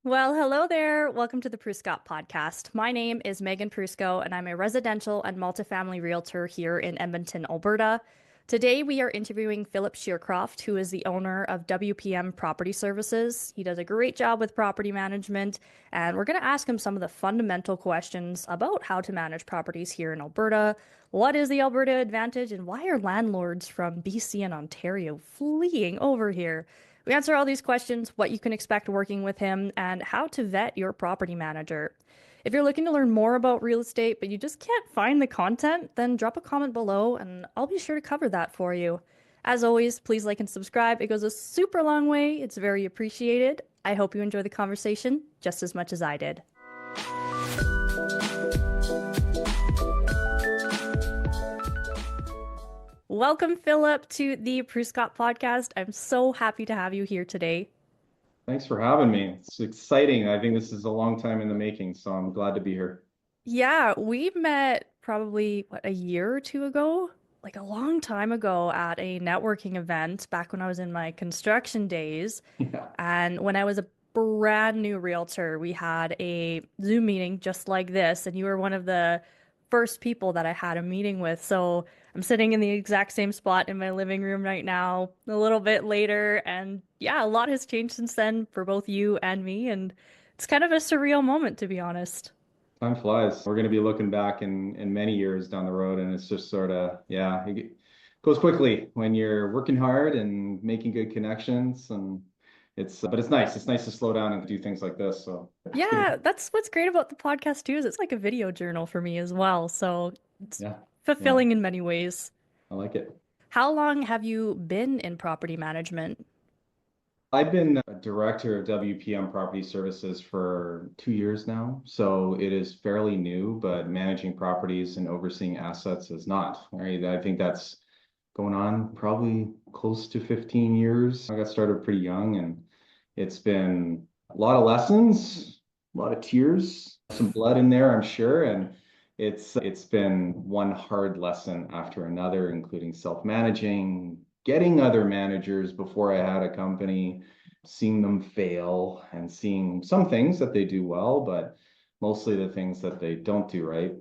Well, hello there. Welcome to the Pruskop Podcast. My name is Megan Prusko, and I'm a residential and multifamily realtor here in Edmonton, Alberta. Today, we are interviewing Phillip Shearcroft, who is the owner of WPM Property Services. He does a great job with property management, and we're going to ask him some of the fundamental questions about how to manage properties here in Alberta. What is the Alberta advantage, and why are landlords from BC and Ontario fleeing over here? We answer all these questions, what you can expect working with him, and how to vet your property manager. If you're looking to learn more about real estate, but you just can't find the content, then drop a comment below and I'll be sure to cover that for you. As always, please like and subscribe. It goes a super long way. It's very appreciated. I hope you enjoy the conversation just as much as I did. Welcome, Phillip, to the Pruskop Podcast. I'm so happy to have you here today. Thanks for having me. It's exciting. I think this is a long time in the making, so I'm glad to be here. Yeah, we met probably, a year or two ago? Like a long time ago at a networking event back when I was in my construction days. Yeah. And when I was a brand new realtor, we had a Zoom meeting just like this, and you were one of the first people that I had a meeting with. So I'm sitting in the exact same spot in my living room right now, a little bit later, and yeah, a lot has changed since then for both you and me, and it's kind of a surreal moment, to be honest. Time flies. We're going to be looking back in many years down the road, and it's just sort of, yeah, goes quickly when you're working hard and making good connections. And but it's nice. It's nice to slow down and do things like this. So it's Yeah, good. that's what's great about the podcast too, is it's like a video journal for me as well. So it's Yeah. Yeah. fulfilling in many ways. I like it. How long have you been in property management? I've been a director of WPM Property Services for 2 years now, so it is fairly new, but managing properties and overseeing assets is not, right? I think that's going on probably close to 15 years. I got started pretty young, and it's been a lot of lessons, a lot of tears, some blood in there, I'm sure, and it's been one hard lesson after another, including self-managing, getting other managers before I had a company, seeing them fail and seeing some things that they do well, but mostly the things that they don't do right.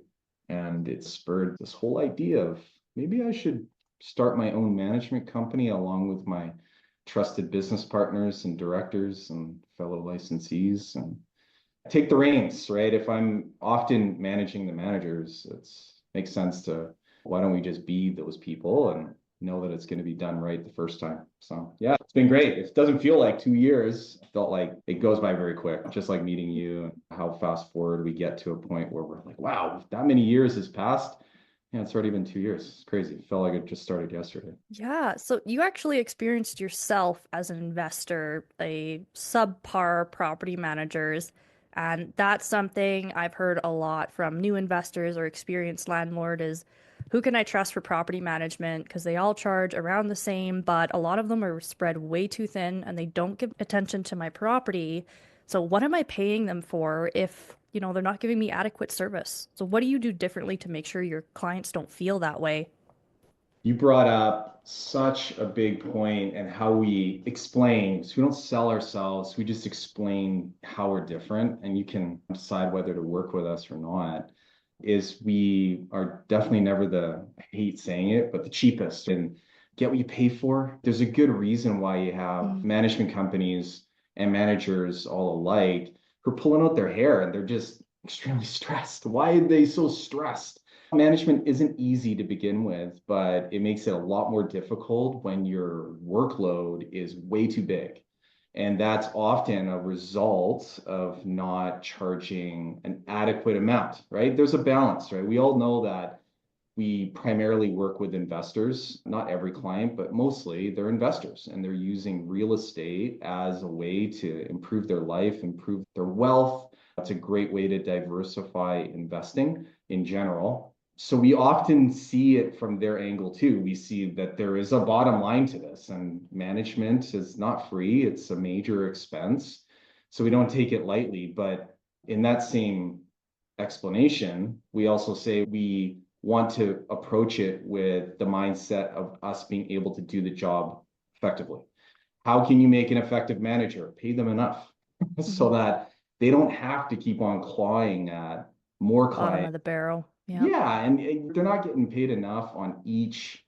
And it spurred this whole idea of maybe I should start my own management company along with my trusted business partners and directors and fellow licensees and take the reins, right? If I'm often managing the managers, it's makes sense to why don't we just be those people and know that it's going to be done right the first time. So yeah, it's been great. It doesn't feel like 2 years. It felt like it goes by very quick, just like meeting you and how fast forward we get to a point where we're like, wow, that many years has passed. Yeah, it's already been 2 years. It's crazy. It felt like it just started yesterday. Yeah, so you actually experienced yourself as an investor, a subpar property managers, and that's something I've heard a lot from new investors or experienced landlord is who can I trust for property management? Because they all charge around the same, but a lot of them are spread way too thin and they don't give attention to my property. So what am I paying them for if, they're not giving me adequate service? So what do you do differently to make sure your clients don't feel that way? You brought up such a big point and how we explain. So we don't sell ourselves, we just explain how we're different, and you can decide whether to work with us or not. Is we are definitely never I hate saying it, but the cheapest and get what you pay for. There's a good reason why you have Mm. management companies and managers all alike who are pulling out their hair and they're just extremely stressed. Why are they so stressed? Management isn't easy to begin with, but it makes it a lot more difficult when your workload is way too big. And that's often a result of not charging an adequate amount, right? There's a balance, right? We all know that we primarily work with investors, not every client, but mostly they're investors and they're using real estate as a way to improve their life, improve their wealth. That's a great way to diversify investing in general. So we often see it from their angle too. We see that there is a bottom line to this, and management is not free, it's a major expense. So we don't take it lightly. But in that same explanation, we also say we want to approach it with the mindset of us being able to do the job effectively. How can you make an effective manager? Pay them enough so Mhm. that they don't have to keep on clawing at more Bottom clients. of the barrel. Yeah. Yeah, and they're not getting paid enough on each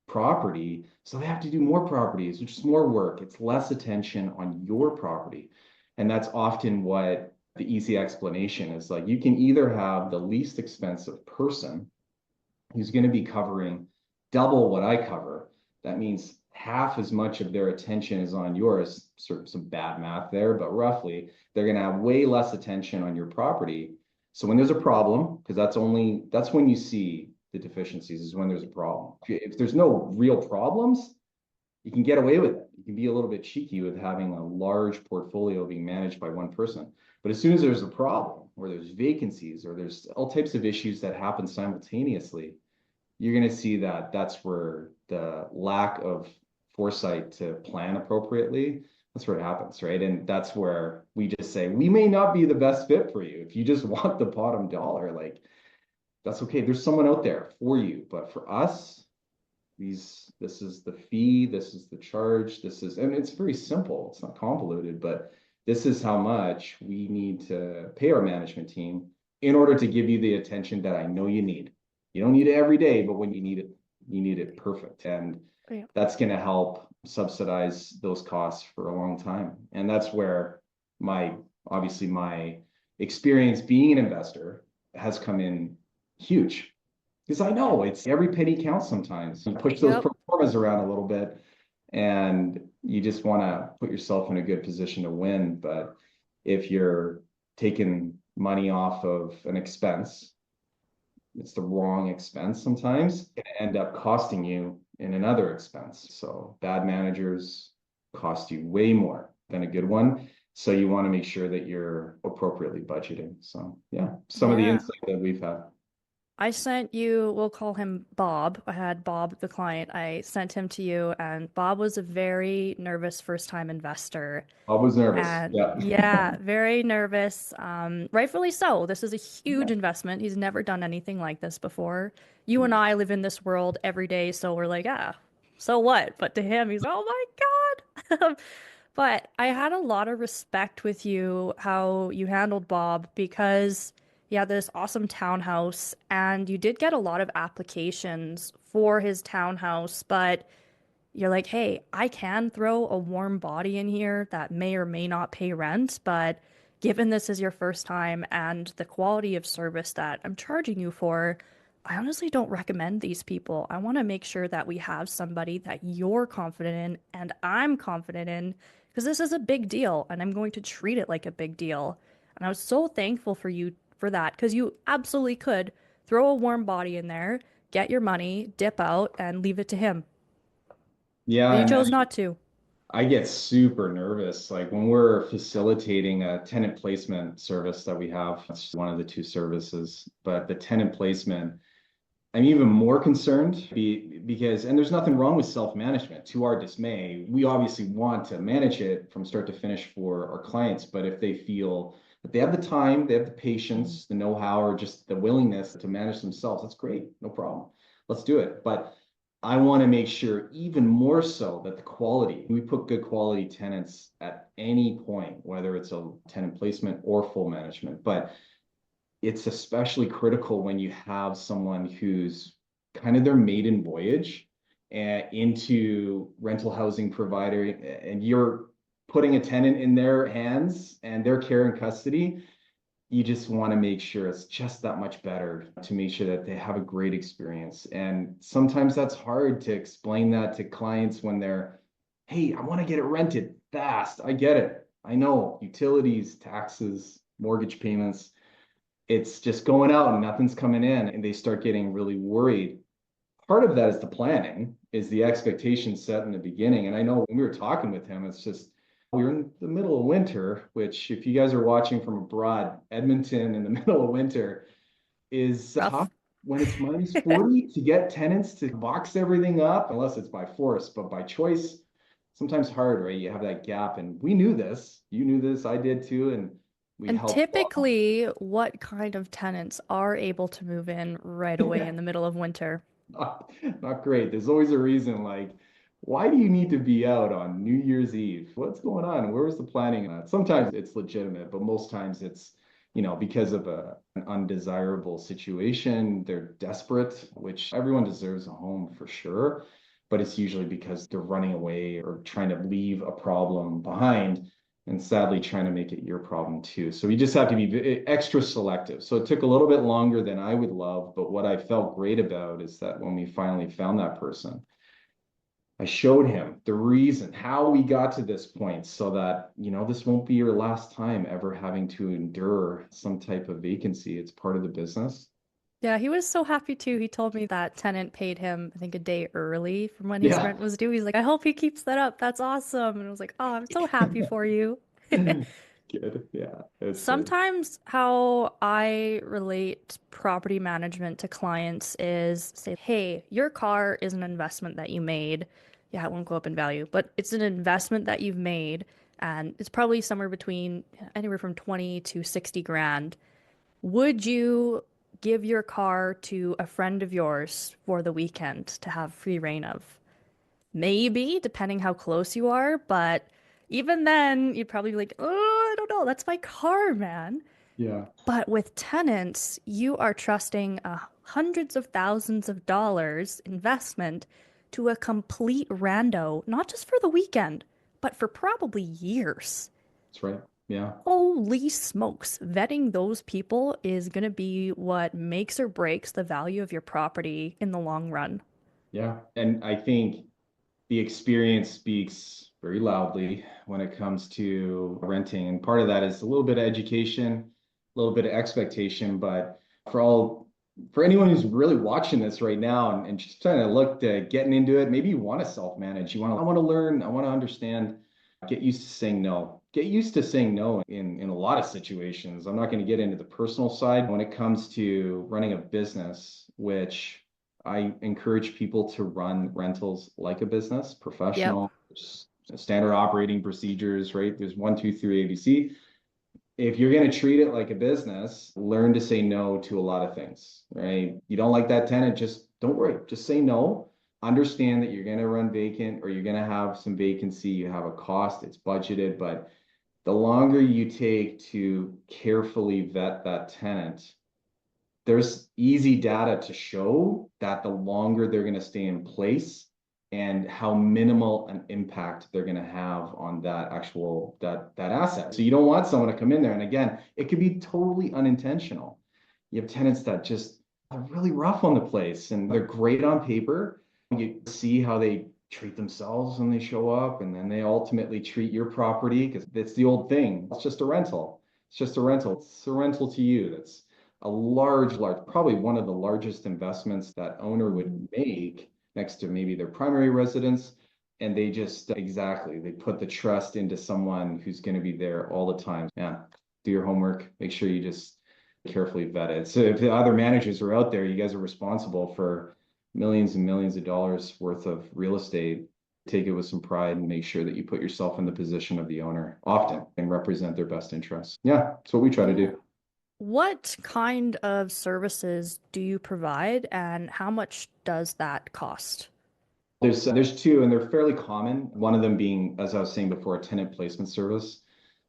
property, so they have to do more properties, which is more work. It's less attention on your property. And that's often what the easy explanation is. Like, you can either have the least expensive person who's going to be covering double what I cover. That means half as much of their attention is on yours. Sort of some bad math there, but roughly they're going to have way less attention on your property. So when there's a problem, because that's when you see the deficiencies, is when there's a problem. If there's no real problems, you can get away with it. You can be a little bit cheeky with having a large portfolio being managed by one person. But as soon as there's a problem, or there's vacancies, or there's all types of issues that happen simultaneously, you're going to see that that's where the lack of foresight to plan appropriately, that's where it happens, right? And that's where we just say, we may not be the best fit for you. If you just want the bottom dollar, like, that's okay. There's someone out there for you. But for us, this is the fee, this is the charge, and it's very simple. It's not convoluted, but this is how much we need to pay our management team in order to give you the attention that I know you need. You don't need it every day, but when you need it perfect. And Yeah. that's going to help subsidize those costs for a long time. And that's where obviously my experience being an investor has come in huge. Because I know it's every penny counts sometimes. You push those pro formas around a little bit, and you just want to put yourself in a good position to win. But if you're taking money off of an expense, it's the wrong expense sometimes, it can end up costing you in another expense. So bad managers cost you way more than a good one. So you want to make sure that you're appropriately budgeting. So yeah, some of the insight that we've had. I sent you, we'll call him Bob. I had Bob, the client. I sent him to you, and Bob was a very nervous first-time investor. I was nervous. And Yeah. yeah, very nervous. Rightfully so. This is a huge investment. He's never done anything like this before. You and I live in this world every day, so we're like, ah, so what? But to him, he's, oh my God. But I had a lot of respect with you, how you handled Bob, because he had this awesome townhouse, and you did get a lot of applications for his townhouse, but you're like, hey, I can throw a warm body in here that may or may not pay rent, but given this is your first time and the quality of service that I'm charging you for, I honestly don't recommend these people. I want to make sure that we have somebody that you're confident in and I'm confident in, because this is a big deal and I'm going to treat it like a big deal. And I was so thankful for you for that, because you absolutely could throw a warm body in there, get your money, dip out, and leave it to him. Yeah, But you and chose not to. I get super nervous. Like when we're facilitating a tenant placement service that we have, it's one of the two services, but the tenant placement, I'm even more concerned because, and there's nothing wrong with self-management. To our dismay, we obviously want to manage it from start to finish for our clients, but if they feel that they have the time, they have the patience, the know-how, or just the willingness to manage themselves, that's great, no problem. Let's do it. But I want to make sure even more so that the quality, we put good quality tenants at any point, whether it's a tenant placement or full management. But it's especially critical when you have someone who's kind of their maiden voyage into rental housing provider, and you're putting a tenant in their hands and their care and custody. You just want to make sure it's just that much better to make sure that they have a great experience. And sometimes that's hard to explain that to clients when they're, hey, I want to get it rented fast. I get it. I know utilities, taxes, mortgage payments, it's just going out and nothing's coming in, and they start getting really worried. Part of that is the planning, is the expectation set in the beginning. And I know when we were talking with him, it's just, we're in the middle of winter, which if you guys are watching from abroad, Edmonton in the middle of winter is tough Rough. when it's minus 40 to get tenants to box everything up, unless it's by force, but by choice, sometimes hard, right? You have that gap, and we knew this, you knew this, I did too, and we And helped. typically, what kind of tenants are able to move in right away in the middle of winter? Not great. There's always a reason, like why do you need to be out on New Year's Eve? What's going on? Where was the planning on that? Sometimes it's legitimate, but most times it's, because of an undesirable situation. They're desperate, which everyone deserves a home for sure. But it's usually because they're running away or trying to leave a problem behind and sadly trying to make it your problem too. So we just have to be extra selective. So it took a little bit longer than I would love, but what I felt great about is that when we finally found that person, I showed him the reason how we got to this point so that, this won't be your last time ever having to endure some type of vacancy. It's part of the business. Yeah, he was so happy too. He told me that tenant paid him, I think, a day early from when his Yeah. rent was due. He's like, I hope he keeps that up. That's awesome. And I was like, oh, I'm so happy for you. Good. Yeah. It's Sometimes how I relate property management to clients is say, hey, your car is an investment that you made. Yeah, it won't go up in value, but it's an investment that you've made, and it's probably somewhere between anywhere from 20 to 60 grand. Would you give your car to a friend of yours for the weekend to have free reign of? Maybe, depending how close you are, but even then, you'd probably be like, oh, I don't know, that's my car, man. yeah. But with tenants, you are trusting hundreds of thousands of dollars investment to a complete rando, not just for the weekend, but for probably years. That's right. Yeah. Holy smokes. Vetting those people is going to be what makes or breaks the value of your property in the long run. Yeah. And I think the experience speaks very loudly when it comes to renting. And part of that is a little bit of education, a little bit of expectation. But for anyone who's really watching this right now and just trying to look to getting into it, maybe you want to self-manage. I want to learn, I want to understand, get used to saying no. Get used to saying no in a lot of situations. I'm not going to get into the personal side when it comes to running a business, which I encourage people to run rentals like a business, Yep. professional, standard operating procedures, right? There's 1, 2, 3 ABC. If you're going to treat it like a business, learn to say no to a lot of things, right? You don't like that tenant, just don't worry, just say no. Understand that you're going to run vacant or you're going to have some vacancy, you have a cost, it's budgeted, but the longer you take to carefully vet that tenant, there's easy data to show that the longer they're going to stay in place and how minimal an impact they're going to have on that actual that asset. So you don't want someone to come in there, and again, it could be totally unintentional. You have tenants that just are really rough on the place and they're great on paper. You see how they treat themselves when they show up, and then they ultimately treat your property because it's the old thing. It's just a rental. It's just a rental. It's a rental to you. That's a large, probably one of the largest investments that owner would make next to maybe their primary residence. And they just they put the trust into someone who's going to be there all the time. Yeah. Do your homework. Make sure you just carefully vet it. So if the other managers are out there, you guys are responsible for millions and millions of dollars worth of real estate. Take it with some pride and make sure that you put yourself in the position of the owner often and represent their best interests. Yeah, that's what we try to Yeah. do. What kind of services do you provide and how much does that cost? There's two, and they're fairly common. One of them being, as I was saying before, a tenant placement service.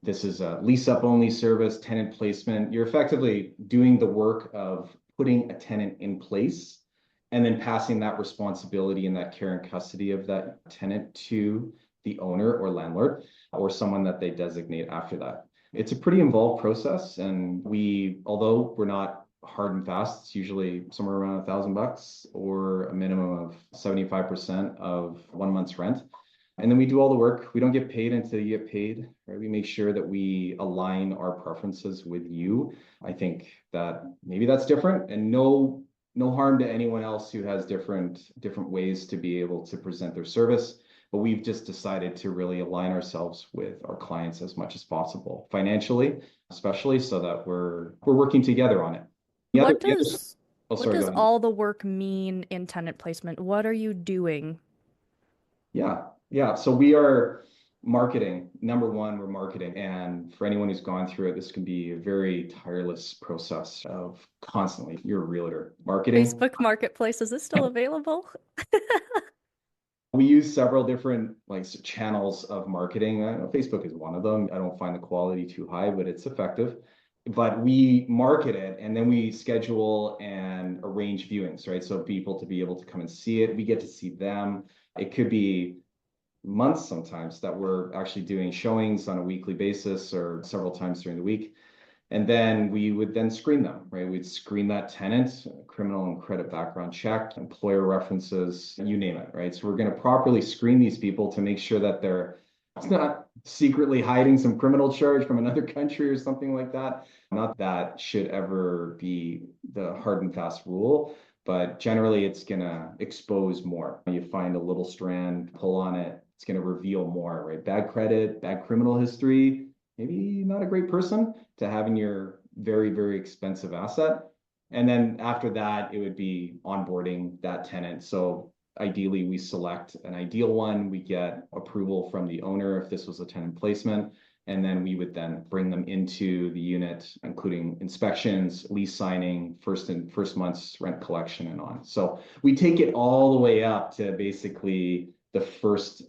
This is a lease up only service, tenant placement. You're effectively doing the work of putting a tenant in place and then passing that responsibility and that care and custody of that tenant to the owner or landlord or someone that they designate after that. It's a pretty involved process, and although we're not hard and fast, it's usually somewhere around $1,000 or a minimum of 75% of 1 month's rent. And then we do all the work. We don't get paid until you get paid, right? We make sure that we align our preferences with you. I think that maybe that's different, and no harm to anyone else who has different ways to be able to present their service. But we've just decided to really align ourselves with our clients as much as possible, financially, especially, so that we're working together on it. What The other, does oh, what sorry, go does ahead. all the work mean in tenant placement? What are you doing? Yeah, yeah. So we are marketing. Number one, we're marketing. And for anyone who's gone through it, this can be a very tireless process of constantly, you're a realtor, marketing. Facebook Marketplace, is this still available? We use several different channels of marketing. Facebook is one of them. I don't find the quality too high, but it's effective. But we market it and then we schedule and arrange viewings, right? So people to be able to come and see it. We get to see them. It could be months sometimes that we're actually doing showings on a weekly basis or several times during the week. And then we would then screen them, right? We'd screen that tenant, criminal and credit background check, employer references, you name it, right? So we're going to properly screen these people to make sure that they're not secretly hiding some criminal charge from another country or something like that. Not that should ever be the hard and fast rule, but generally it's going to expose more. You find a little strand, pull on it, it's going to reveal more, right? Bad credit, bad criminal history, maybe not a great person to having your very, very expensive asset. And then after that, it would be onboarding that tenant. So ideally, we select an ideal one. We get approval from the owner if this was a tenant placement. And then we would then bring them into the unit, including inspections, lease signing, first month's rent collection and on. So we take it all the way up to basically the first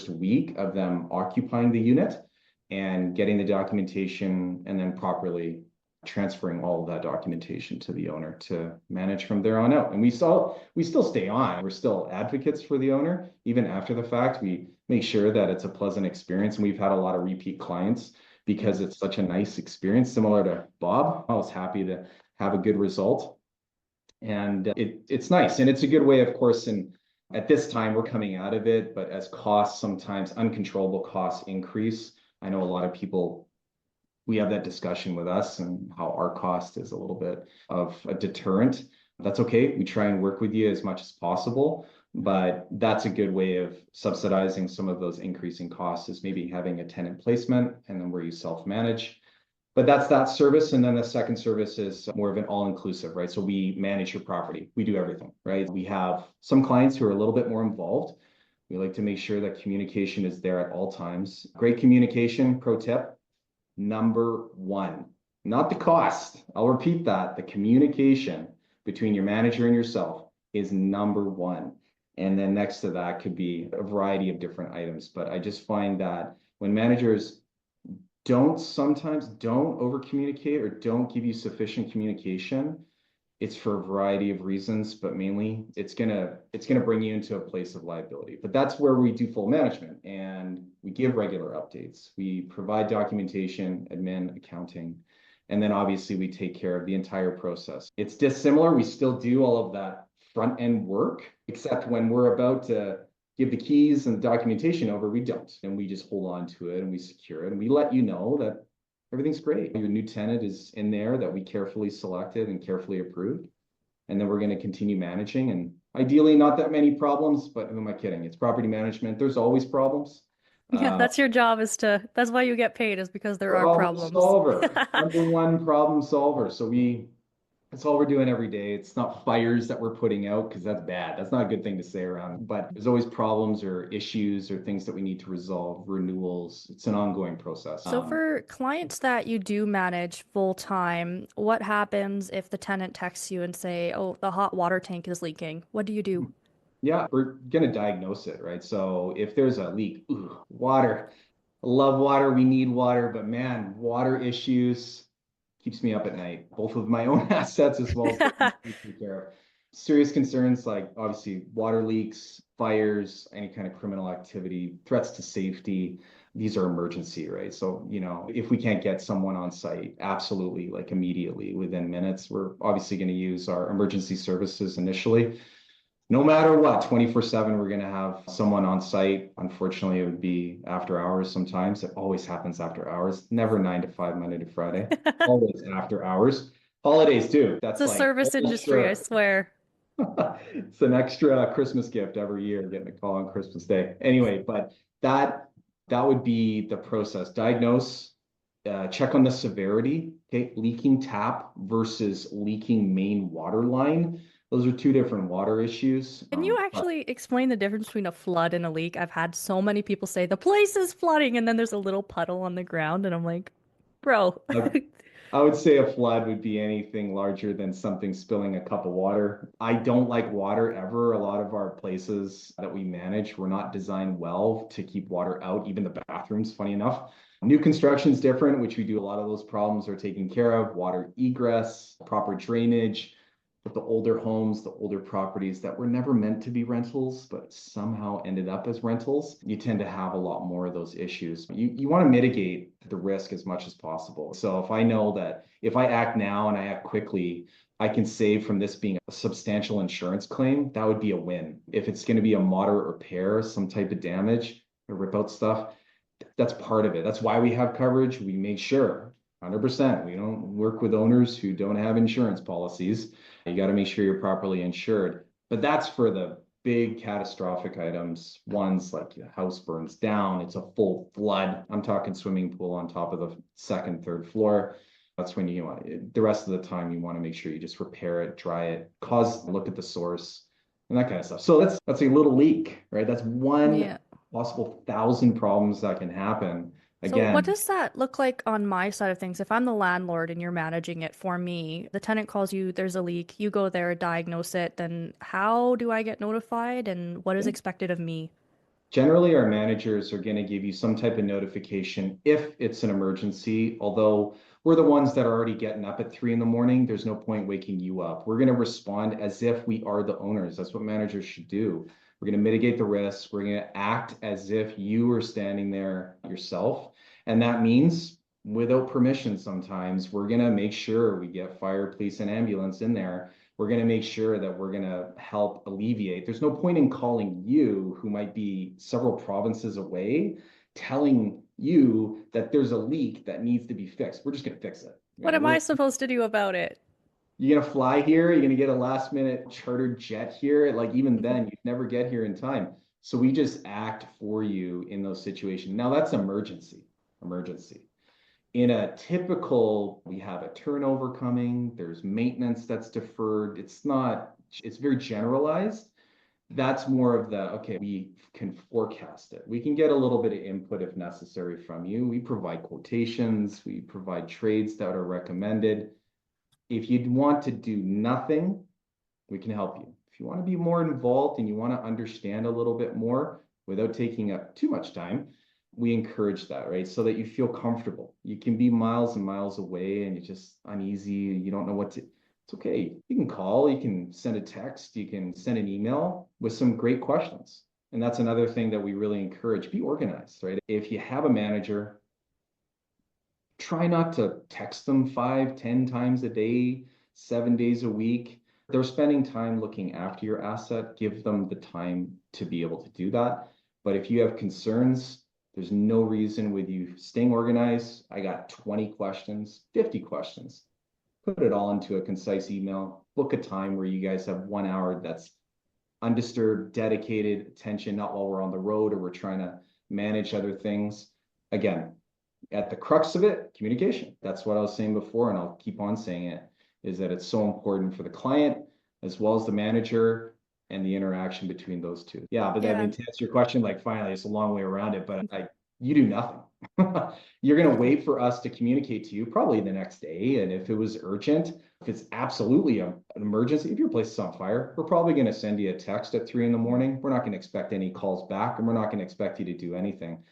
week of them occupying the unit and getting the documentation and then properly transferring all of that documentation to the owner to manage from there on out. And we still stay on. We're still advocates for the owner. Even after the fact, we make sure that it's a pleasant experience. And we've had a lot of repeat clients because it's such a nice experience, similar to Bob. I was happy to have a good result. And it's nice. And it's a good way, of course, and at this time we're coming out of it, but as costs, sometimes uncontrollable costs increase. I know a lot of people, we have that discussion with us and how our cost is a little bit of a deterrent. That's okay. We try and work with you as much as possible, but that's a good way of subsidizing some of those increasing costs is maybe having a tenant placement and then where you self-manage. But that's that service. And then the second service is more of an all-inclusive, right? So we manage your property. We do everything, right? We have some clients who are a little bit more involved. We like to make sure that communication is there at all times. Great communication, pro tip, number one, not the cost. I'll repeat that. The communication between your manager and yourself is number one. And then next to that could be a variety of different items. But I just find that when managers sometimes don't over communicate or don't give you sufficient communication, it's for a variety of reasons, but mainly it's gonna bring you into a place of liability. But that's where we do full management and we give regular updates. We provide documentation, admin, accounting, and then obviously we take care of the entire process. It's dissimilar. We still do all of that front end work, except when we're about to give the keys and the documentation over, we don't. And we just hold on to it and we secure it and we let you know that everything's great. Your new tenant is in there that we carefully selected and carefully approved. And then we're going to continue managing and ideally not that many problems, but who am I kidding? It's property management. There's always problems. Yeah, that's your job that's why you get paid is because there are Problem problems. solver, number one problem solver. So that's all we're doing every day. It's not fires that we're putting out because that's bad. That's not a good thing to say around. But there's always problems or issues or things that we need to resolve, renewals. It's an ongoing process. So for clients that you do manage full time, what happens if the tenant texts you and say, "Oh, the hot water tank is leaking"? What do you do? Yeah, we're going to diagnose it, right? So if there's a leak, water, I love water, we need water, but man, water issues keeps me up at night, both with my own assets as well as taking care of. Serious concerns like obviously water leaks, fires, any kind of criminal activity, threats to safety. These are emergency, right? So, if we can't get someone on site, absolutely, like immediately within minutes, we're obviously going to use our emergency services initially. No matter what, 24/7, we're going to have someone on site. Unfortunately, it would be after hours sometimes. It always happens after hours, never 9 to 5, Monday to Friday, always after hours. Holidays too. It's That's a like service industry, I swear. it's an extra Christmas gift every year, getting a call on Christmas Day. Anyway, but that would be the process. Diagnose, check on the severity. Okay, leaking tap versus leaking main water line. Those are two different water issues. Can you actually explain the difference between a flood and a leak? I've had so many people say the place is flooding, and then there's a little puddle on the ground, and I'm like, bro. I would say a flood would be anything larger than something spilling a cup of water. I don't like water ever. A lot of our places that we manage were not designed well to keep water out, even the bathrooms, funny enough. New construction is different, which we do. A lot of those problems are taken care of, water egress, proper drainage. But the older homes, the older properties that were never meant to be rentals, but somehow ended up as rentals, you tend to have a lot more of those issues. You want to mitigate the risk as much as possible. So if I know that if I act now and I act quickly, I can save from this being a substantial insurance claim, that would be a win. If it's going to be a moderate repair, some type of damage, or rip out stuff, that's part of it. That's why we have coverage. We make sure 100%. We don't work with owners who don't have insurance policies. You got to make sure you're properly insured. But that's for the big catastrophic items. Ones like the house burns down, it's a full flood. I'm talking swimming pool on top of the second, third floor. That's when you want the rest of the time you want to make sure you just repair it, dry it, look at the source and that kind of stuff. So that's a little leak, right? That's one Yeah. possible 1,000 problems that can happen. So what Again, does that look like on my side of things? If I'm the landlord and you're managing it for me, the tenant calls you, there's a leak, you go there, diagnose it, then how do I get notified and what is expected of me? generally, our managers are going to give you some type of notification if it's an emergency. Although we're the ones that are already getting up at 3 in the morning, there's no point waking you up. We're going to respond as if we are the owners. That's what managers should do. We're going to mitigate the risks. We're going to act as if you were standing there yourself. And that means without permission, sometimes we're going to make sure we get fire, police, and ambulance in there. We're going to make sure that we're going to help alleviate. There's no point in calling you, who might be several provinces away, telling you that there's a leak that needs to be fixed. We're just going to fix it. What am I supposed to do about it? You're going to fly here. You're going to get a last minute chartered jet here. Like even then, you'd never get here in time. So we just act for you in those situations. Now that's emergency. In a typical, we have a turnover coming, there's maintenance that's deferred. It's very generalized. That's more of the, okay, we can forecast it. We can get a little bit of input if necessary from you. We provide quotations, we provide trades that are recommended. If you'd want to do nothing, we can help you. If you want to be more involved and you want to understand a little bit more without taking up too much time, we encourage that, right? So that you feel comfortable. You can be miles and miles away and you're just uneasy. You don't know it's okay. You can call, you can send a text, you can send an email with some great questions. And that's another thing that we really encourage. Be organized, right? If you have a manager, try not to text them 5, 10 times a day, 7 days a week. They're spending time looking after your asset. Give them the time to be able to do that. But if you have concerns, there's no reason with you staying organized. I got 20 questions, 50 questions. Put it all into a concise email. Book a time where you guys have 1 hour that's undisturbed, dedicated attention, not while we're on the road or we're trying to manage other things. Again, at the crux of it, communication. That's what I was saying before, and I'll keep on saying it, is that it's so important for the client as well as the manager and the interaction between those two. Yeah, but I Yeah. mean, to answer your question, like finally, it's a long way around it, but you do nothing. You're going to wait for us to communicate to you probably the next day. And if it was urgent, if it's absolutely an emergency, if your place is on fire, we're probably going to send you a text at 3 in the morning. We're not going to expect any calls back and we're not going to expect you to do anything.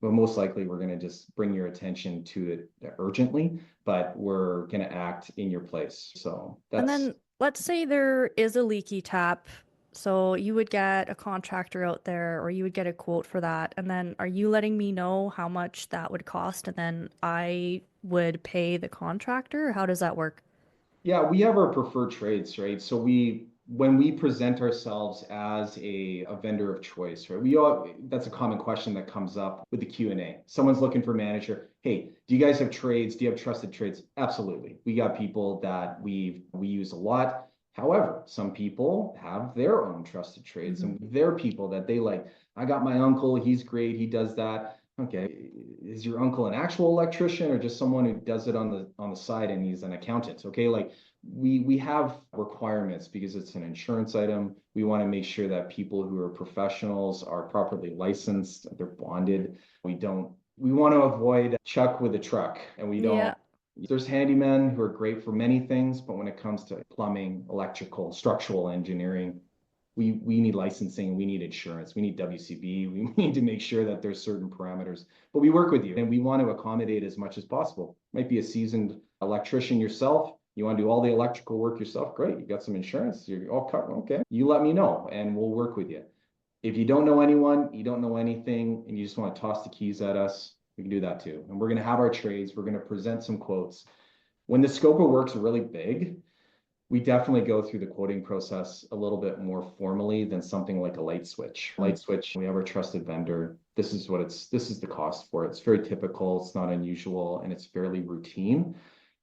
But most likely we're going to just bring your attention to it urgently, but we're going to act in your place. So And that's, then let's say there is a leaky tap. So you would get a contractor out there or you would get a quote for that. And then are you letting me know how much that would cost? And then I would pay the contractor? How does that work? yeah, we have our preferred trades, right? So when we present ourselves as a vendor of choice, right? That's a common question that comes up with the Q&A. Someone's looking for manager. Hey, do you guys have trades? Do you have trusted trades? Absolutely. We got people that we use a lot. However, some people have their own trusted trades and their people that they like. I got my uncle, he's great, he does that. Okay, is your uncle an actual electrician or just someone who does it on the side and he's an accountant? Okay, like we have requirements because it's an insurance item. We want to make sure that people who are professionals are properly licensed, they're bonded. We want to avoid Chuck with a truck and we don't Yeah. There's handymen who are great for many things, but when it comes to plumbing, electrical, structural engineering, we need licensing, we need insurance, we need WCB, we need to make sure that there's certain parameters. But we work with you and we want to accommodate as much as possible. Might be a seasoned electrician yourself. You want to do all the electrical work yourself? Great. You got some insurance. You're all covered. Okay. You let me know and we'll work with you. If you don't know anyone, you don't know anything, and you just want to toss the keys at us, we can do that too. And we're going to have our trades. We're going to present some quotes. When the scope of work's really big, we definitely go through the quoting process a little bit more formally than something like a light switch. Light switch, we have our trusted vendor. This is the cost for it. It's very typical, it's not unusual, and it's fairly routine.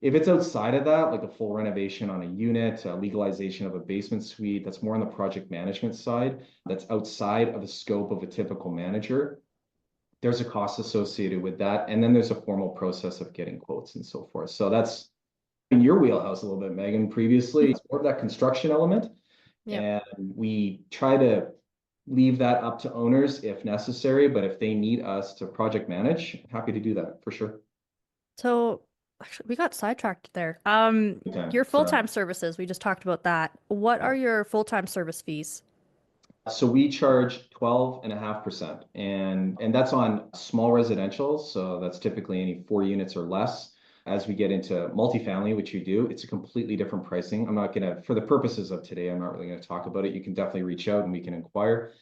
If it's outside of that, like a full renovation on a unit, a legalization of a basement suite, that's more on the project management side, that's outside of the scope of a typical manager. There's a cost associated with that. And then there's a formal process of getting quotes and so forth. So that's in your wheelhouse a little bit, Megan. Previously, it's more of that construction element. Yeah. And we try to leave that up to owners if necessary. But if they need us to project manage, happy to do that for sure. So actually, we got sidetracked there. Okay, your full-time services, we just talked about that. What are your full-time service fees? So we charge 12.5%, and that's on small residential. So that's typically any 4 units or less. As we get into multifamily, which you do, it's a completely different pricing. I'm not gonna, for the purposes of today, I'm not really gonna talk about it. You can definitely reach out and we can inquire.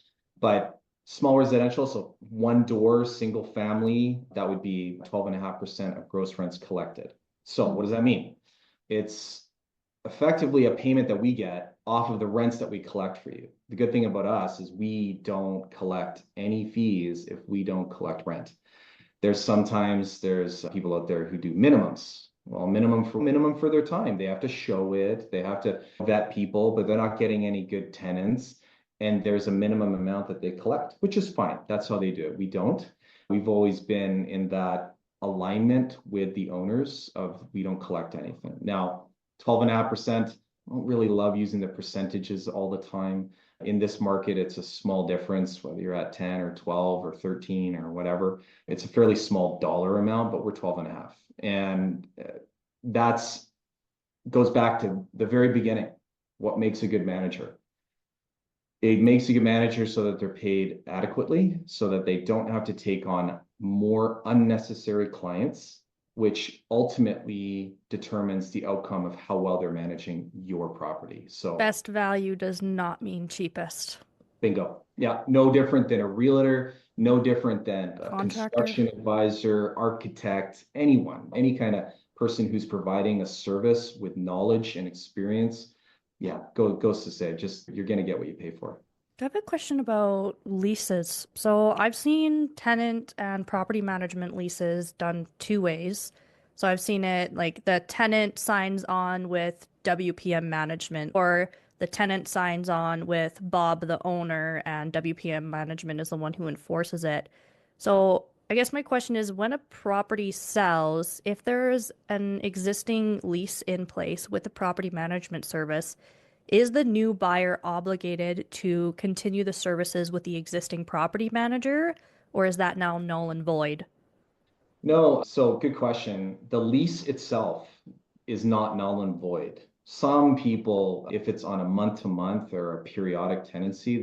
But small residential, so 1 door, single family, that would be 12.5% of gross rents collected. So what does that mean? It's effectively a payment that we get off of the rents that we collect for you. The good thing about us is we don't collect any fees if we don't collect rent. There's people out there who do minimums. Well, minimum for their time. They have to show it. They have to vet people, but they're not getting any good tenants. And there's a minimum amount that they collect, which is fine. That's how they do it. We don't. We've always been in that alignment with the owners of we don't collect anything. Now, 12.5%, I don't really love using the percentages all the time. In this market, it's a small difference, whether you're at 10 or 12 or 13 or whatever. It's a fairly small dollar amount, but we're 12.5. And that's goes back to the very beginning. What makes a good manager? It makes a good manager so that they're paid adequately, so that they don't have to take on more unnecessary clients, which ultimately determines the outcome of how well they're managing your property. So best value does not mean cheapest. Bingo. Yeah, no different than a realtor, no different than a construction advisor, architect, anyone, any kind of person who's providing a service with knowledge and experience. Yeah, goes to say, just you're going to get what you pay for. I have a question about leases. So I've seen tenant and property management leases done 2 ways. So I've seen it like the tenant signs on with WPM management, or the tenant signs on with Bob, the owner, and WPM management is the one who enforces it. So I guess my question is, when a property sells, if there's an existing lease in place with the property management service, is the new buyer obligated to continue the services with the existing property manager, or is that now null and void? No, so good question. The lease itself is not null and void. Some people, if it's on a month-to-month or a periodic tenancy,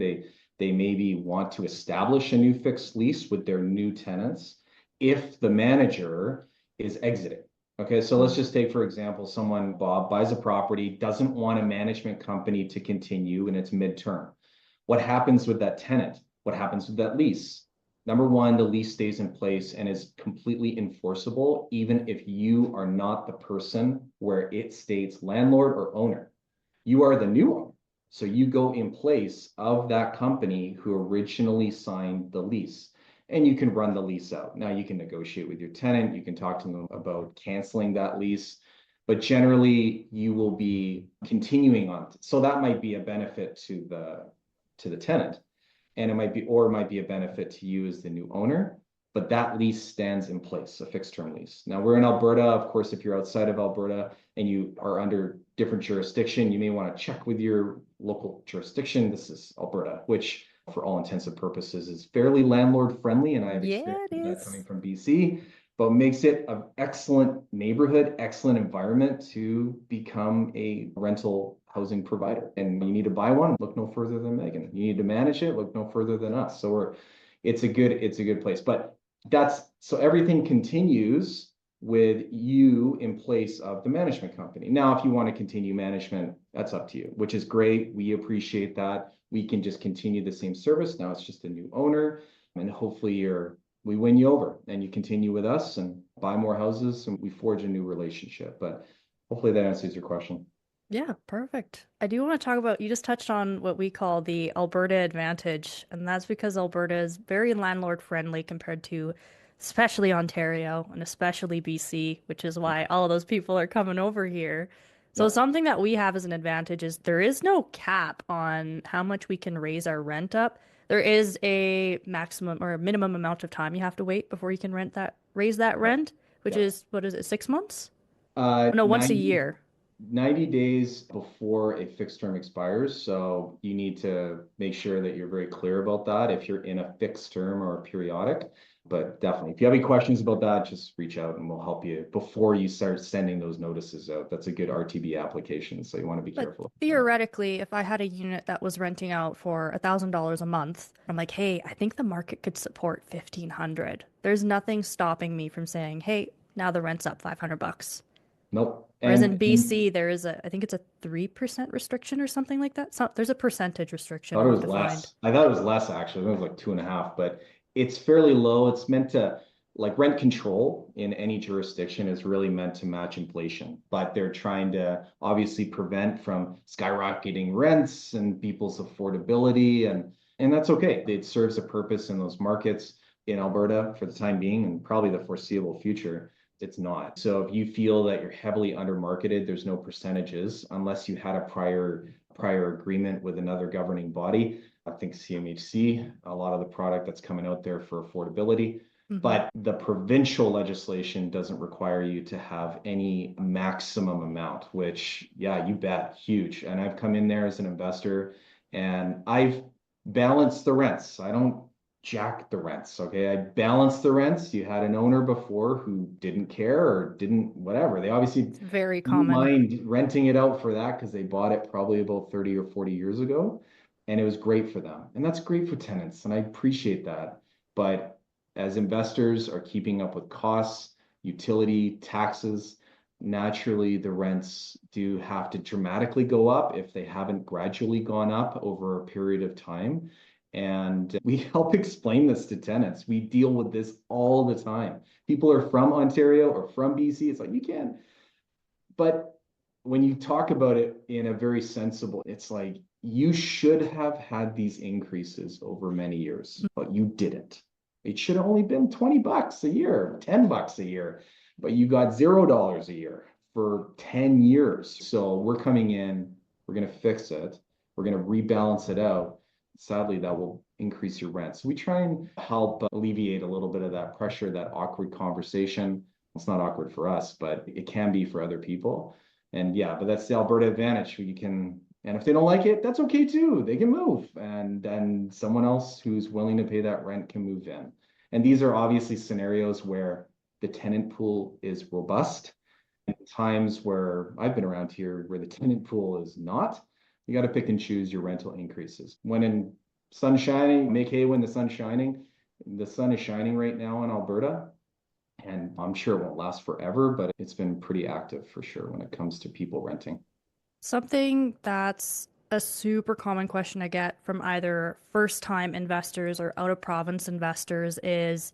they maybe want to establish a new fixed lease with their new tenants if the manager is exiting. Okay, so let's just take, for example, Bob, buys a property, doesn't want a management company to continue in its midterm. What happens with that tenant? What happens with that lease? Number one, the lease stays in place and is completely enforceable, even if you are not the person where it states landlord or owner. You are the new owner. So you go in place of that company who originally signed the lease. And you can run the lease out. Now you can negotiate with your tenant. You can talk to them about canceling that lease, but generally you will be continuing on. So that might be a benefit to the tenant, and it might be a benefit to you as the new owner. But that lease stands in place, a fixed term lease. Now we're in Alberta. Of course, if you're outside of Alberta and you are under different jurisdiction, you may want to check with your local jurisdiction. This is Alberta, which for all intents and purposes is fairly landlord friendly, and I have experience with that coming from BC. but makes it an excellent neighborhood, excellent environment to become a rental housing provider. And you need to buy one, look no further than Megan. You need to manage it, look no further than us. So it's a good place. But so everything continues with you in place of the management company. Now, if you want to continue management, that's up to you, which is great. We appreciate that. We can just continue the same service. Now it's just a new owner, and hopefully we win you over and you continue with us and buy more houses and we forge a new relationship. But hopefully that answers your question. Yeah, perfect. I do want to talk about, you just touched on what we call the Alberta advantage, and that's because Alberta is very landlord friendly compared to especially Ontario and especially BC, which is why all of those people are coming over here. So Yeah. something that we have as an advantage is there is no cap on how much we can raise our rent up. There is a maximum or a minimum amount of time you have to wait before you can raise that rent, which Yeah. is, what is it, 6 months? Uh, Oh, no, once a 90, year. 90 days before a fixed term expires. So you need to make sure that you're very clear about that if you're in a fixed term or a periodic. But definitely, if you have any questions about that, just reach out and we'll help you before you start sending those notices out. That's a good RTB application. So you want to be But careful. theoretically, if I had a unit that was renting out for $1,000 a month, I'm like, hey, I think the market could support 1,500. There's nothing stopping me from saying, hey, now the rent's up $500. Nope. Whereas in And BC, there is I think it's a 3% restriction or something like that. So there's a percentage restriction. thought I'll it have was to find. less. I thought it was less actually. I think it was like 2.5, but it's fairly low. It's meant to like rent control in any jurisdiction is really meant to match inflation, but they're trying to obviously prevent from skyrocketing rents and people's affordability and that's okay. It serves a purpose in those markets in Alberta for the time being and probably the foreseeable future. It's not. So if you feel that you're heavily under marketed, there's no percentages unless you had a prior agreement with another governing body. I think CMHC, a lot of the product that's coming out there for affordability. Hmm. But the provincial legislation doesn't require you to have any maximum amount, which, yeah, you bet, huge. And I've come in there as an investor and I've balanced the rents. I don't jack the rents. Okay. I balanced the rents. You had an owner before who didn't care or didn't, whatever. They obviously It's very didn't common. mind renting it out for that because they bought it probably about 30 or 40 years ago. And it was great for them. And that's great for tenants. And I appreciate that. But as investors are keeping up with costs, utility, taxes, naturally the rents do have to dramatically go up if they haven't gradually gone up over a period of time. And we help explain this to tenants. We deal with this all the time. People are from Ontario or from BC. It's like, you can't. But when you talk about it in a very sensible, it's like, you should have had these increases over many years, but you didn't. It should have only been $20 a year, $10 a year, but you got $0 a year for 10 years. So we're coming in, we're going to fix it, we're going to rebalance it out. Sadly, that will increase your rent. So we try and help alleviate a little bit of that pressure, that awkward conversation. It's not awkward for us, but it can be for other people. And yeah, but that's the Alberta advantage. You can, and if they don't like it, that's okay too. They can move, and then someone else who's willing to pay that rent can move in. And these are obviously scenarios where the tenant pool is robust. And times where I've been around here where the tenant pool is not, you got to pick and choose your rental increases. When in sun shining, make hay when the sun's shining. The sun is shining right now in Alberta, and I'm sure it won't last forever, but it's been pretty active for sure when it comes to people renting. Something that's a super common question I get from either first-time investors or out-of-province investors is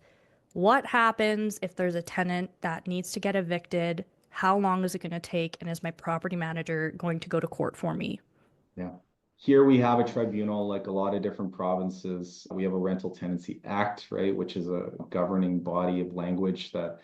what happens if there's a tenant that needs to get evicted? How long is it going to take? And is my property manager going to go to court for me? Yeah. Here we have a tribunal, like a lot of different provinces. We have a Rental Tenancy Act, right, which is a governing body of language that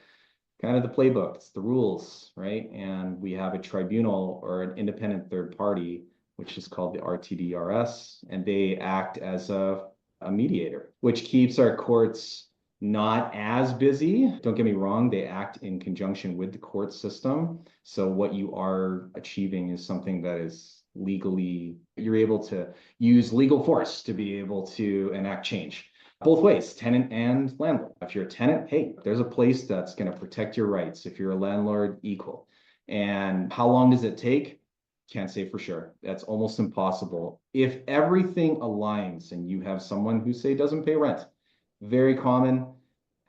kind of the playbook, it's the rules, right? And we have a tribunal or an independent third party, which is called the RTDRS, and they act as a mediator, which keeps our courts not as busy. Don't get me wrong, they act in conjunction with the court system. So what you are achieving is something that is legally, you're able to use legal force to be able to enact change. both ways, tenant and landlord. If you're a tenant, hey, there's a place that's going to protect your rights. If you're a landlord, equal. And how long does it take? Can't say for sure. That's almost impossible. If everything aligns and you have someone who, say, doesn't pay rent, very common.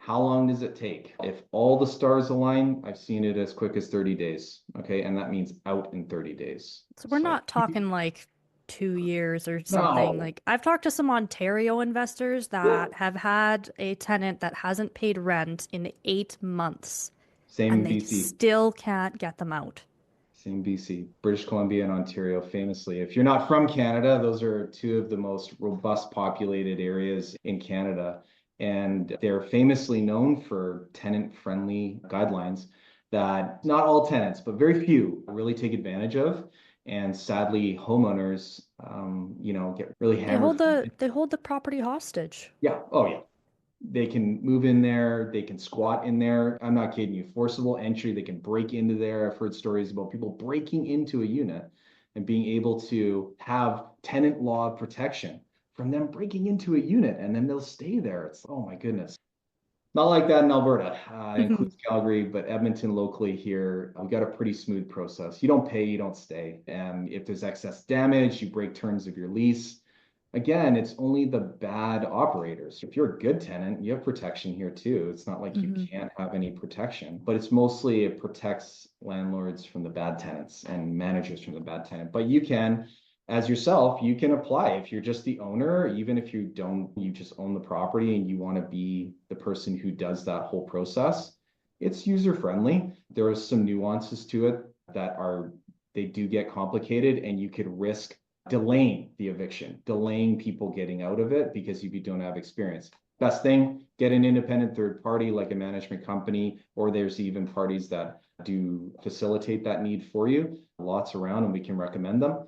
How long does it take? If all the stars align, I've seen it as quick as 30 days. Okay. And that means out in 30 days. So we're So not talking like 2 years or something. no. Like I've talked to some Ontario investors Yeah. that have had a tenant that hasn't paid rent in 8 months Same and in they BC. still can't get them out. Same BC. British Columbia and Ontario famously. If you're not from Canada, those are two of the most robust populated areas in Canada. And they're famously known for tenant-friendly guidelines that not all tenants, but very few really take advantage of. And sadly, homeowners, get really They hold hammered. the property hostage. Yeah. Oh, yeah. They can move in there, they can squat in there. I'm not kidding you. Forcible entry, they can break into there. I've heard stories about people breaking into a unit and being able to have tenant law protection from them breaking into a unit and then they'll stay there. It's, oh my goodness. Not like that in Alberta. It includes Calgary, but Edmonton locally here, we got a pretty smooth process. You don't pay, you don't stay. And if there's excess damage, you break terms of your lease. Again, it's only the bad operators. If you're a good tenant, you have protection here too. It's not like you Hmm. can't have any protection, but it's mostly it protects landlords from the bad tenants and managers from the bad tenant. But you can, as yourself, you can apply if you're just the owner, even if you don't, you just own the property and you want to be the person who does that whole process. It's user friendly. There are some nuances to it that are, they do get complicated and you could risk delaying the eviction, delaying people getting out of it because you don't have experience. Best thing, get an independent third party like a management company, or there's even parties that do facilitate that need for you. Lots around, and we can recommend them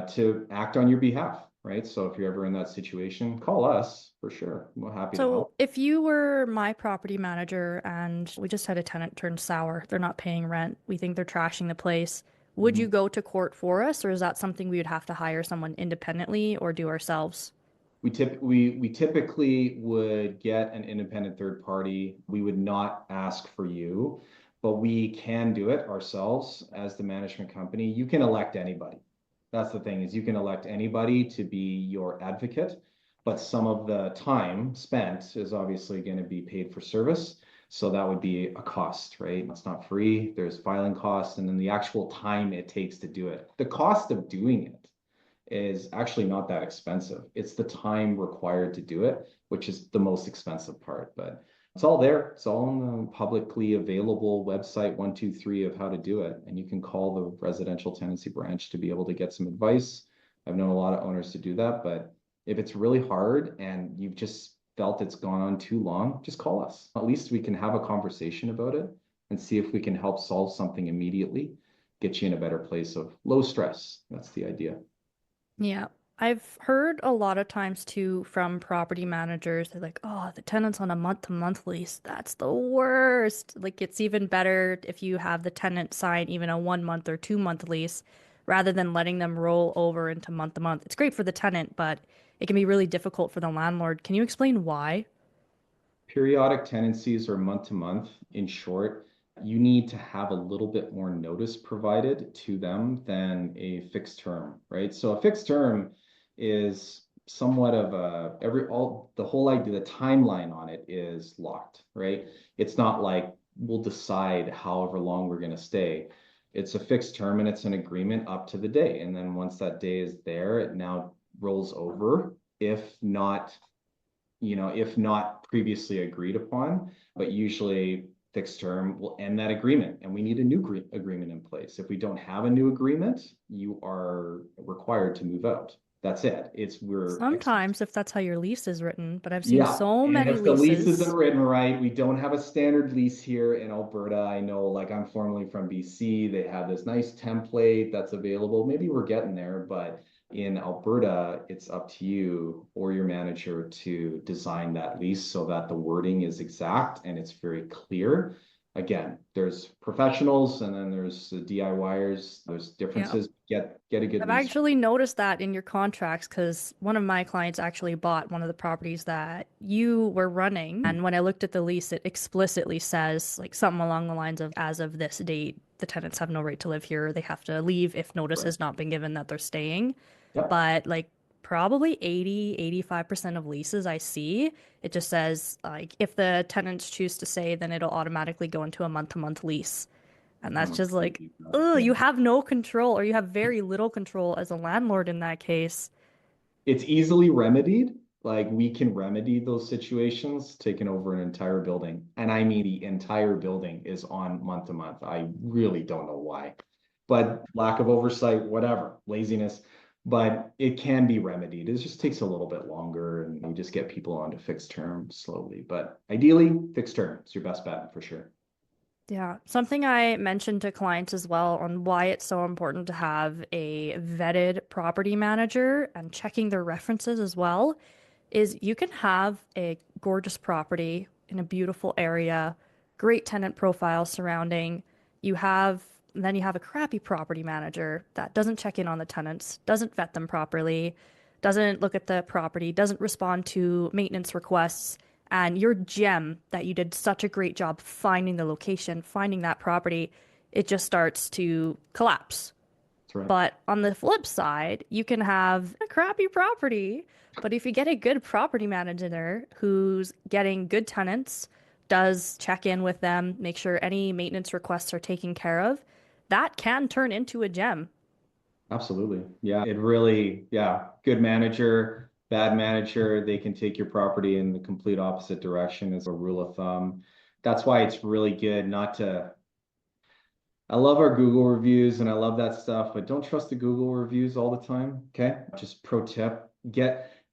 to act on your behalf, right? So if you're ever in that situation, call us for sure. We're happy to So help. if you were my property manager and we just had a tenant turn sour, they're not paying rent, we think they're trashing the place, would you Mhm. go to court for us, or is that something we would have to hire someone independently or do ourselves? We typically would get an independent third party. We would not ask for you, but we can do it ourselves as the management company. You can elect anybody. That's the thing is you can elect anybody to be your advocate, but some of the time spent is obviously going to be paid for service. So that would be a cost, right? It's not free. There's filing costs and then the actual time it takes to do it. The cost of doing it is actually not that expensive. It's the time required to do it, which is the most expensive part. But it's all there. It's all on the publicly available website 123 of how to do it. And you can call the residential tenancy branch to be able to get some advice. I've known a lot of owners to do that, but if it's really hard and you've just felt it's gone on too long, just call us. At least we can have a conversation about it and see if we can help solve something immediately, get you in a better place of low stress. That's the idea. Yeah. I've heard a lot of times too from property managers, they're like, oh, the tenant's on a month-to-month lease. That's the worst. Like, it's even better if you have the tenant sign even a 1 month or 2 month lease rather than letting them roll over into month-to-month. It's great for the tenant, but it can be really difficult for the landlord. Can you explain why? Periodic tenancies are month to month. In short, you need to have a little bit more notice provided to them than a fixed term, right? So a fixed term is somewhat of a the whole idea, the timeline on it is locked, right? It's not like we'll decide however long we're going to stay. It's a fixed term and it's an agreement up to the day. And then once that day is there, it now rolls over if not if not previously agreed upon, but usually fixed term will end that agreement and we need a new agreement in place. If we don't have a new agreement, you are required to move out. That's it. Sometimes if that's how your lease is written, but I've seen Yeah. so And many if the lease isn't leases. written right, we don't have a standard lease here in Alberta. I know, like, I'm formerly from BC. They have this nice template that's available. Maybe we're getting there, but in Alberta, it's up to you or your manager to design that lease so that the wording is exact and it's very clear. again, there's professionals and then there's the DIYers. There's Yeah. differences. Get a good I've lease. actually noticed that in your contracts because one of my clients actually bought one of the properties that you were running. And when I looked at the lease, it explicitly says like something along the lines of, as of this date, the tenants have no right to live here. They have to leave if notice Right. has not been given that they're staying. Yep. But like probably 85% of leases I see, it just says like if the tenants choose to stay, then it'll automatically go into a month-to-month lease. And that's Oh, just like, oh, yeah. you have no control or you have very little control as a landlord in that case. It's easily remedied. Like we can remedy those situations, taking over an entire building. And I mean, the entire building is on month to month. I really don't know why, but lack of oversight, whatever, laziness, but it can be remedied. It just takes a little bit longer and you just get people onto fixed term slowly. But ideally, fixed term is your best bet for sure. Yeah, something I mentioned to clients as well on why it's so important to have a vetted property manager and checking their references as well is you can have a gorgeous property in a beautiful area, great tenant profile surrounding. You have then you have a crappy property manager that doesn't check in on the tenants, doesn't vet them properly, doesn't look at the property, doesn't respond to maintenance requests, and your gem that you did such a great job finding the location, finding that property, it just starts to collapse. That's right. But on the flip side, you can have a crappy property, but if you get a good property manager who's getting good tenants, does check in with them, make sure any maintenance requests are taken care of, that can turn into a gem. Absolutely. Yeah. It really, yeah, good manager, bad manager, they can take your property in the complete opposite direction as a rule of thumb. That's why it's really good not to, I love our Google reviews and I love that stuff, but don't trust the Google reviews all the time. Okay. Just pro tip,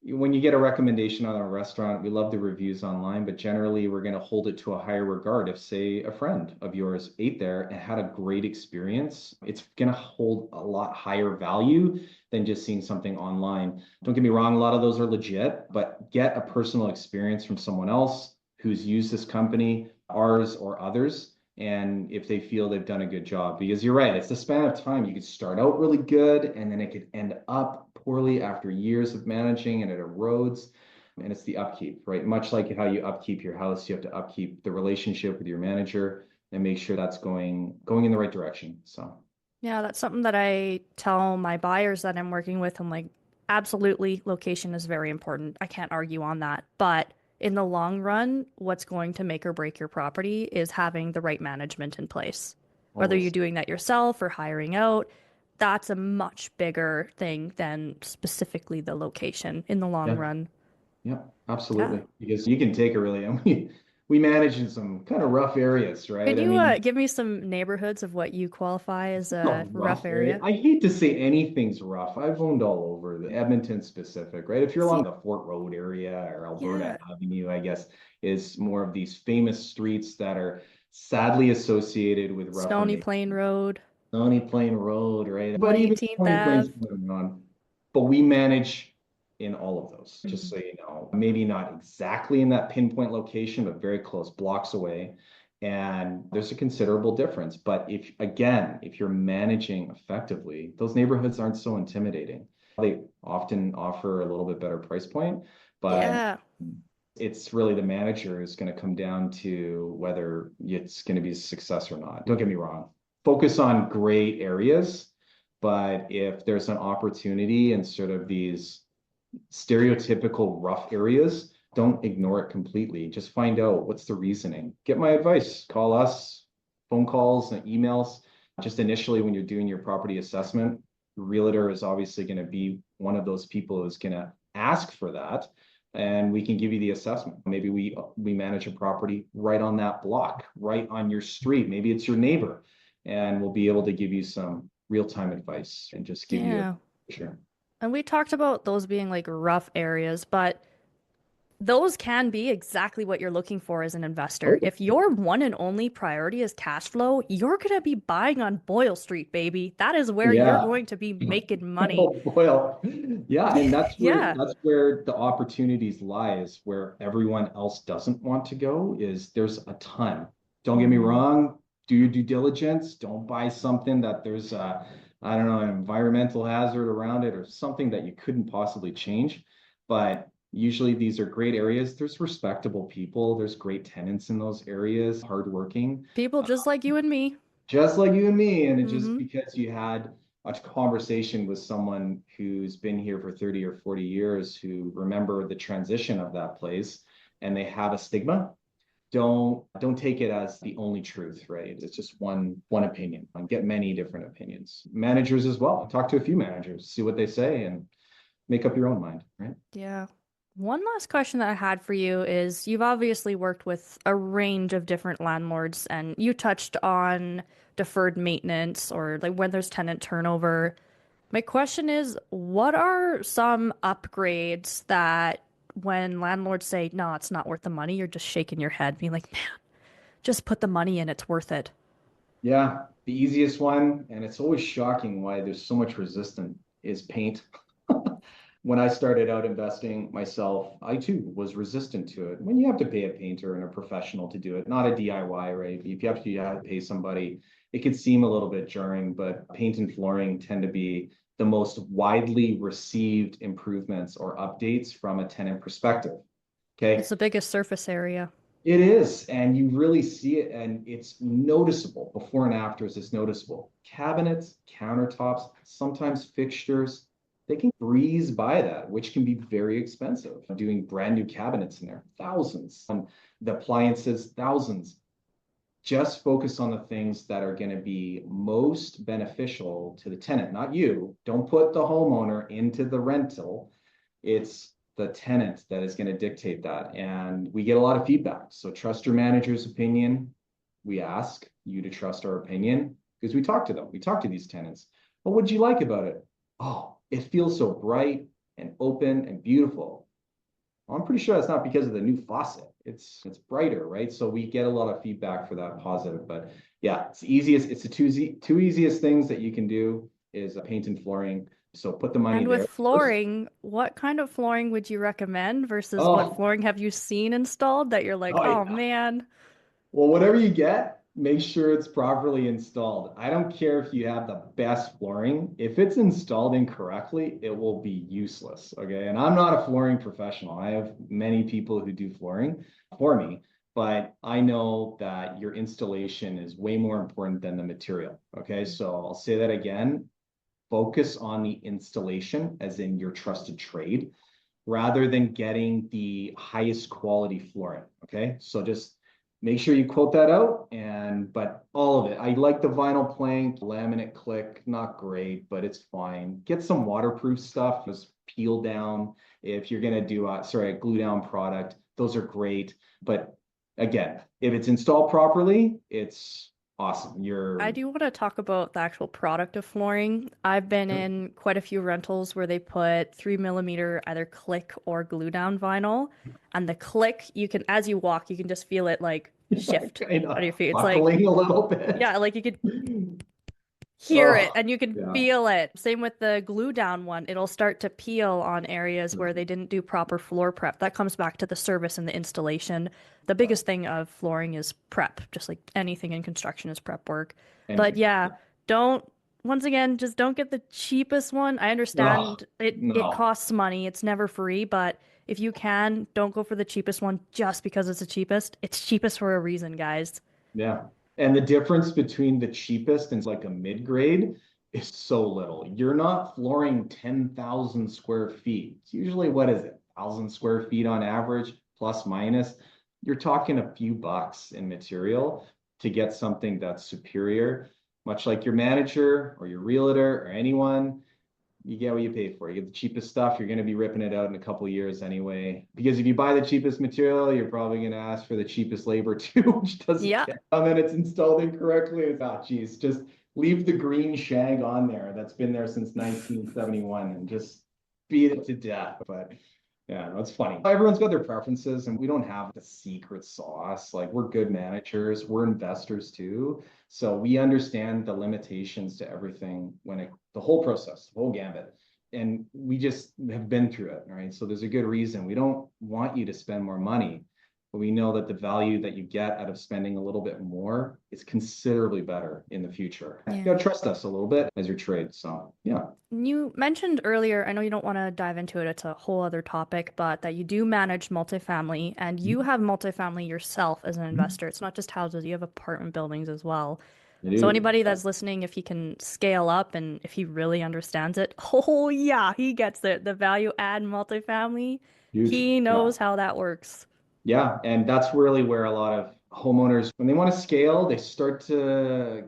when you get a recommendation on a restaurant, we love the reviews online, but generally we're going to hold it to a higher regard. If, say, a friend of yours ate there and had a great experience, it's going to hold a lot higher value than just seeing something online. Don't get me wrong, a lot of those are legit, but get a personal experience from someone else who's used this company, ours or others. And if they feel they've done a good job, because you're right, it's the span of time. You could start out really good and then it could end up poorly after years of managing and it erodes. And it's the upkeep, right? Much like how you upkeep your house, you have to upkeep the relationship with your manager and make sure that's going in the right direction. So Yeah, that's something that I tell my buyers that I'm working with. I'm like, absolutely, location is very important. I can't argue on that. But in the long run, what's going to make or break your property is having the right management in place. Whether you're always, doing that yourself or hiring out, that's a much bigger thing than specifically the location in the long yeah, run. yeah, Yeah. absolutely. Because you can take a really, and we manage in some kind of rough areas, Could right? I you mean, give me some neighborhoods of what you qualify as a not rough rough area. area? I hate to say anything's rough. I've owned all over the Edmonton specific, right? If you're See, along the Fort Road area or Alberta yeah, Avenue, I guess is more of these famous streets that are sadly associated with rougher Stony neighborhoods. Plain Road, Stony Plain Road, right? But even 118th Stony Plain's Ave. going on. But we manage in all of those, just Mhm. so you know. Maybe not exactly in that pinpoint location, but very close blocks away. And there's a considerable difference. But if you're managing effectively, those neighborhoods aren't so intimidating. They often offer a little bit better price point, but Yeah. it's really the manager is going to come down to whether it's going to be a success or not. Don't get me wrong. Focus on great areas, but if there's an opportunity in sort of these stereotypical rough areas, don't ignore it completely. Just find out what's the reasoning. Get my advice. Call us, phone calls and emails. Just initially, when you're doing your property assessment, realtor is obviously going to be one of those people who's going to ask for that. And we can give you the assessment. Maybe we manage a property right on that block, right on your street. Maybe it's your neighbor, and we'll be able to give you some real-time advice and just give you Yeah. a sure. And we talked about those being like rough areas, but those can be exactly what you're looking for as an investor. Oh, If your one and only priority is cash flow, you're going to be buying on Boyle Street, baby. That is where you're yeah. going to be making money. Oh, boy. Yeah, and Yeah. that's where the opportunities lie is where everyone else doesn't want to go is there's a ton. Don't get me wrong, do your due diligence. Don't buy something that there's I don't know, an environmental hazard around it or something that you couldn't possibly change. But usually these are great areas. There's respectable people. There's great tenants in those areas, hardworking, People just like you and me. just like you and me. And it just Mm-hmm. because you had a conversation with someone who's been here for 30 or 40 years who remember the transition of that place and they have a stigma, don't take it as the only truth, right? It's just one opinion. Get many different opinions. Managers as well. Talk to a few managers, see what they say, and make up your own mind, right? Yeah. One last question that I had for you is you've obviously worked with a range of different landlords, and you touched on deferred maintenance or like when there's tenant turnover. My question is, what are some upgrades that when landlords say, no, it's not worth the money, you're just shaking your head, being like, man, just put the money in, it's worth it. Yeah, the easiest one, and it's always shocking why there's so much resistance, is paint. When I started out investing myself, I too was resistant to it. When you have to pay a painter and a professional to do it, not a DIY, right? If you have to pay somebody, it could seem a little bit jarring, but paint and flooring tend to be the most widely received improvements or updates from a tenant perspective. Okay. It's the biggest surface area. It is, and you really see it, and it's noticeable. Before and afters, it's noticeable. Cabinets, countertops, sometimes fixtures, they can breeze by that, which can be very expensive. Doing brand new cabinets in there, thousands. And the appliances, thousands. Just focus on the things that are going to be most beneficial to the tenant, not you. Don't put the homeowner into the rental. It's the tenant that is going to dictate that. And we get a lot of feedback. So trust your manager's opinion. We ask you to trust our opinion because we talk to them. We talk to these tenants. What would you like about it? Oh, it feels so bright and open and beautiful. Well, I'm pretty sure that's not because of the new faucet. It's brighter, right? So we get a lot of feedback for that positive. But yeah, it's the easiest. It's the two easiest things that you can do is paint and flooring. So put the money And with there. flooring, what kind of flooring would you recommend versus what Oh, flooring have you seen installed that you're like, oh oh yeah. man, Well, whatever you get, make sure it's properly installed. I don't care if you have the best flooring. If it's installed incorrectly, it will be useless. Okay. And I'm not a flooring professional. I have many people who do flooring for me, but I know that your installation is way more important than the material. Okay. So I'll say that again. Focus on the installation, as in your trusted trade, rather than getting the highest quality flooring. Okay. So just make sure you quote that out, but all of it. I like the vinyl plank, laminate click, not great, but it's fine. Get some waterproof stuff, just peel down. If you're gonna do a glue down product, those are great. But again, if it's installed properly, it's awesome. I You're do want to talk about the actual product of flooring. I've been in quite a few rentals where they put 3 millimeter either click or glue down vinyl. And the click, you can, as you walk, you can just feel it like shift kind on of your feet. It's like, buckling a little bit. yeah, like you could hear it Oh, and you can yeah. feel it. Same with the glue down one. It'll start to peel on areas where they didn't do proper floor prep. That comes back to the service and the installation. The Yeah. biggest thing of flooring is prep, just like anything in construction is prep work. But Anything. yeah, Yeah. don't once again, just don't get the cheapest one. I No, understand it no. costs money. It's never free, but if you can, don't go for the cheapest one just because it's the cheapest. It's cheapest for a reason, guys. Yeah. And the difference between the cheapest and like a mid-grade is so little. You're not flooring 10,000 square feet. It's usually, what is it? 1,000 square feet on average, plus minus. You're talking a few bucks in material to get something that's superior, much like your manager or your realtor or anyone. You get what you pay for. You get the cheapest stuff. You're going to be ripping it out in a couple of years anyway. Because if you buy the cheapest material, you're probably going to ask for the cheapest labor too, which doesn't Yeah. count. And then it's installed incorrectly. It's geez, just leave the green shag on there that's been there since 1971 and just beat it to death. But yeah, that's funny. Everyone's got their preferences, and we don't have the secret sauce. Like, we're good managers, we're investors too. So we understand the limitations to everything the whole process, the whole gambit. And we just have been through it, right? So there's a good reason. We don't want you to spend more money. but we know that the value that you get out of spending a little bit more is considerably better in the future. You Yeah. gotta trust us a little bit as your trade. So yeah. You mentioned earlier, I know you don't want to dive into it, it's a whole other topic, but that you do manage multifamily and you have multifamily yourself as an Mhm. investor. It's not just houses, you have apartment buildings as well. I So do. anybody that's listening, if he can scale up and if he really understands it, oh yeah, he gets it. The value add multifamily, Huge. he Yeah. knows how that works. Yeah, and that's really where a lot of homeowners, when they want to scale, they start to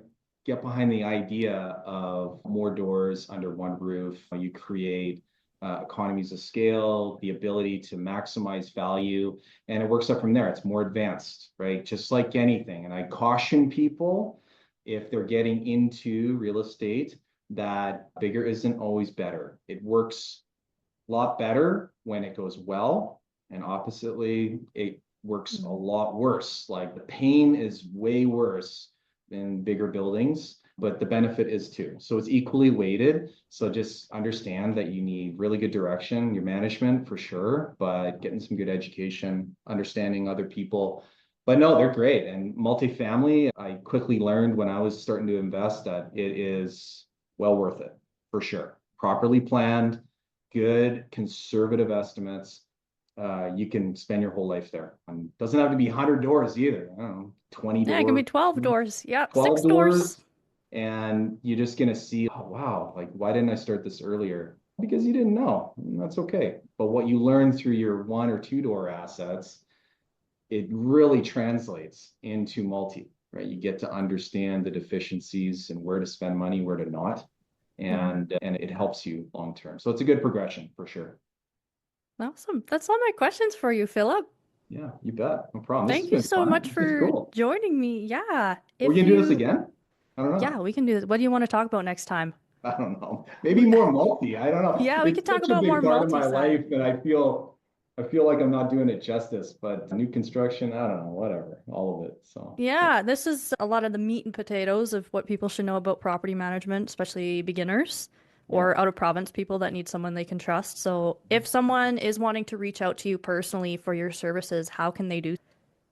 get behind the idea of more doors under one roof. You create economies of scale, the ability to maximize value, and it works up from there. It's more advanced, right? Just like anything. And I caution people if they're getting into real estate that bigger isn't always better. It works a lot better when it goes well. And oppositely, it works a Mm. lot worse. Like the pain is way worse in bigger buildings, but the benefit is too. So it's equally weighted. So just understand that you need really good direction, your management for sure, but getting some good education, understanding other people. But no, they're great. And multifamily, I quickly learned when I was starting to invest that it is well worth it for sure. Properly planned, good conservative estimates, you can spend your whole life there. And doesn't have to be 100 doors either. I don't know, 20 Yeah, it can be doors, 12 doors. Yeah, 12 six doors. doors. And you're just going to see, oh, wow, like, why didn't I start this earlier? Because you didn't know. And that's okay. But what you learn through your 1 or 2 door assets, it really translates into multi, right? You get to understand the deficiencies and where to spend money, where to not. Mhm. And it helps you long term. So it's a good progression for sure. Awesome. That's all my questions for you, Philip. Yeah, you bet. No problem. This has Thank you been so much fun. This is for cool. joining me. Yeah. Are we If gonna do this you, again? I don't yeah, know. we can do this. What do you want to talk about next time? I don't know. Maybe more multi. I don't know. Yeah, we It's could talk such a about big more part of my multi-side. life that I feel like I'm not doing it justice, but new construction, I don't know, whatever, all of it. So yeah. Yeah, this is a lot of the meat and potatoes of what people should know about property management, especially beginners Yeah. or out of province people that need someone they can trust. So, if someone is wanting to reach out to you personally for your services, how can they do?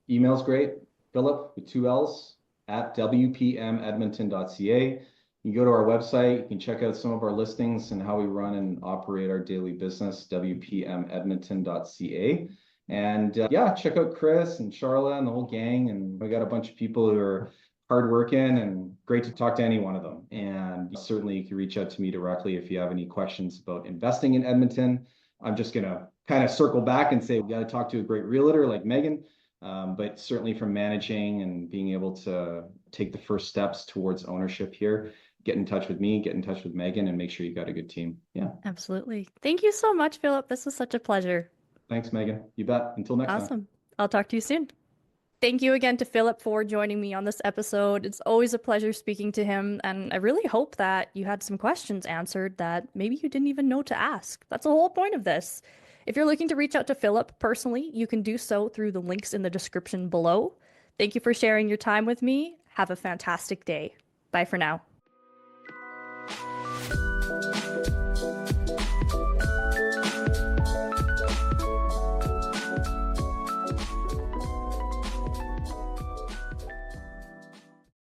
Email's great. Philip with 2 L's at wpmedmonton.ca. You can go to our website. You can check out some of our listings and how we run and operate our daily business, wpmedmonton.ca. And yeah, check out Chris and Charla and the whole gang. And we got a bunch of people who are hardworking and great to talk to any one of them. And certainly you can reach out to me directly if you have any questions about investing in Edmonton. I'm just going to kind of circle back and say we got to talk to a great realtor like Megan. But certainly from managing and being able to take the first steps towards ownership here, get in touch with me, get in touch with Megan, and make sure you got a good team. Yeah. Absolutely. Thank you so much, Philip. This was such a pleasure. Thanks, Megan. You bet. Until next time. Awesome. I'll talk to you soon. Thank you again to Philip for joining me on this episode. It's always a pleasure speaking to him, and I really hope that you had some questions answered that maybe you didn't even know to ask. That's the whole point of this. If you're looking to reach out to Philip personally, you can do so through the links in the description below. Thank you for sharing your time with me. Have a fantastic day. Bye for now.